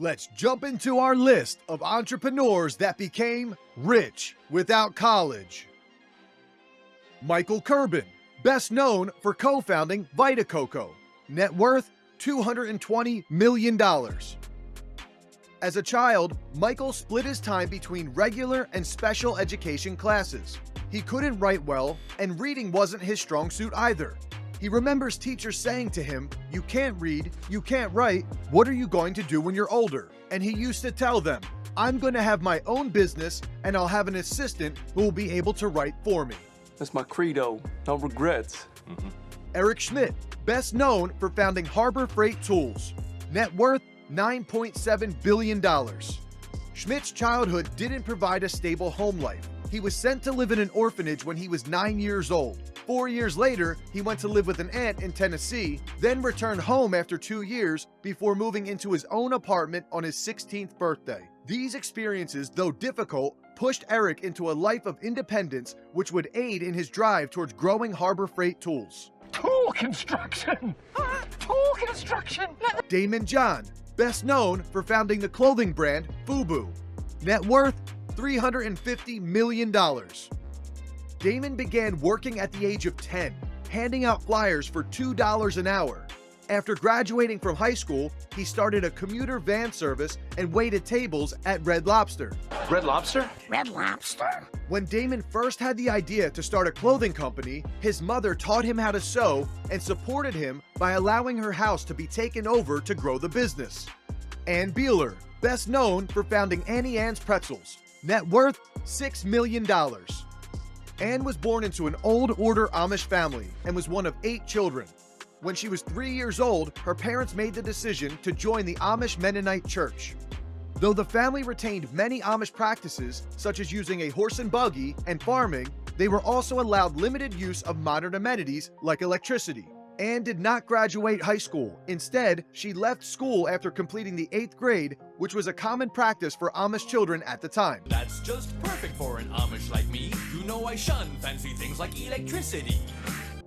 Let's jump into our list of entrepreneurs that became rich without college. Michael Kirban, best known for co-founding Vita Coco, net worth $220 million. As a child, Michael split his time between regular and special education classes. He couldn't write well, and reading wasn't his strong suit either. He remembers teachers saying to him, "You can't read, you can't write, what are you going to do when you're older?" And he used to tell them, "I'm going to have my own business and I'll have an assistant who will be able to write for me." That's my credo, no regrets. Eric Smidt, best known for founding Harbor Freight Tools, net worth $9.7 billion. Schmidt's childhood didn't provide a stable home life. He was sent to live in an orphanage when he was 9 years old. 4 years later, he went to live with an aunt in Tennessee, then returned home after 2 years before moving into his own apartment on his 16th birthday. These experiences, though difficult, pushed Eric into a life of independence, which would aid in his drive towards growing Harbor Freight Tools. Tool construction! Tool construction! Daymond John, best known for founding the clothing brand FUBU, net worth $350 million. Daymond began working at the age of 10, handing out flyers for $2 an hour. After graduating from high school, he started a commuter van service and waited tables at Red Lobster. Red Lobster? Red Lobster? When Daymond first had the idea to start a clothing company, his mother taught him how to sew and supported him by allowing her house to be taken over to grow the business. Ann Beiler, best known for founding Auntie Anne's Pretzels, net worth $6 million. Anne was born into an old order Amish family and was one of 8 children. When she was 3 years old, her parents made the decision to join the Amish Mennonite Church. Though the family retained many Amish practices, such as using a horse and buggy and farming, they were also allowed limited use of modern amenities like electricity. Anne did not graduate high school. Instead, she left school after completing the 8th grade, which was a common practice for Amish children at the time. That's just perfect for an Amish like me. You know I shun fancy things like electricity.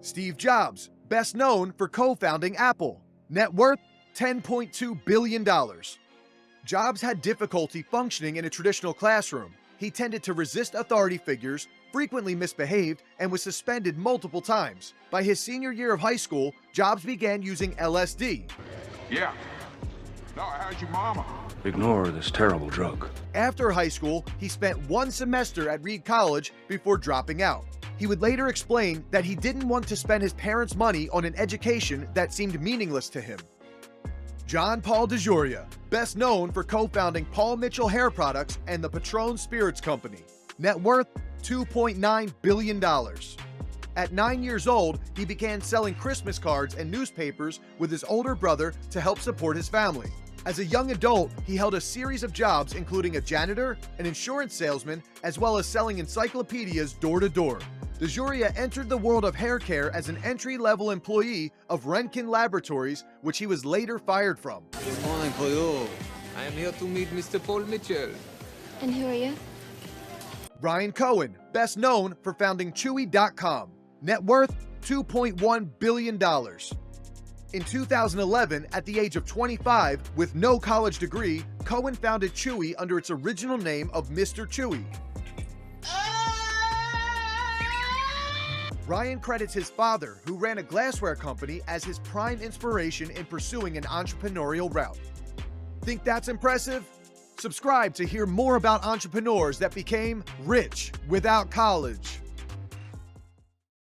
Steve Jobs, best known for co-founding Apple, net worth $10.2 billion. Jobs had difficulty functioning in a traditional classroom. He tended to resist authority figures, frequently misbehaved, and was suspended multiple times. By his senior year of high school, Jobs began using LSD. Yeah. No, how's your mama? Ignore this terrible drug. After high school, he spent 1 semester at Reed College before dropping out. He would later explain that he didn't want to spend his parents' money on an education that seemed meaningless to him. John Paul DeJoria, best known for co-founding Paul Mitchell Hair Products and the Patron Spirits Company, net worth $2.9 billion. At 9 years old, he began selling Christmas cards and newspapers with his older brother to help support his family. As a young adult, he held a series of jobs including a janitor, an insurance salesman, as well as selling encyclopedias door to door. DeJoria entered the world of hair care as an entry-level employee of Renkin Laboratories, which he was later fired from. Good morning for you. I am here to meet Mr. Paul Mitchell. And who are you? Ryan Cohen, best known for founding Chewy.com, net worth $2.1 billion. In 2011, at the age of 25, with no college degree, Cohen founded Chewy under its original name of Mr. Chewy. Ryan credits his father, who ran a glassware company, as his prime inspiration in pursuing an entrepreneurial route. Think that's impressive? Subscribe to hear more about entrepreneurs that became rich without college.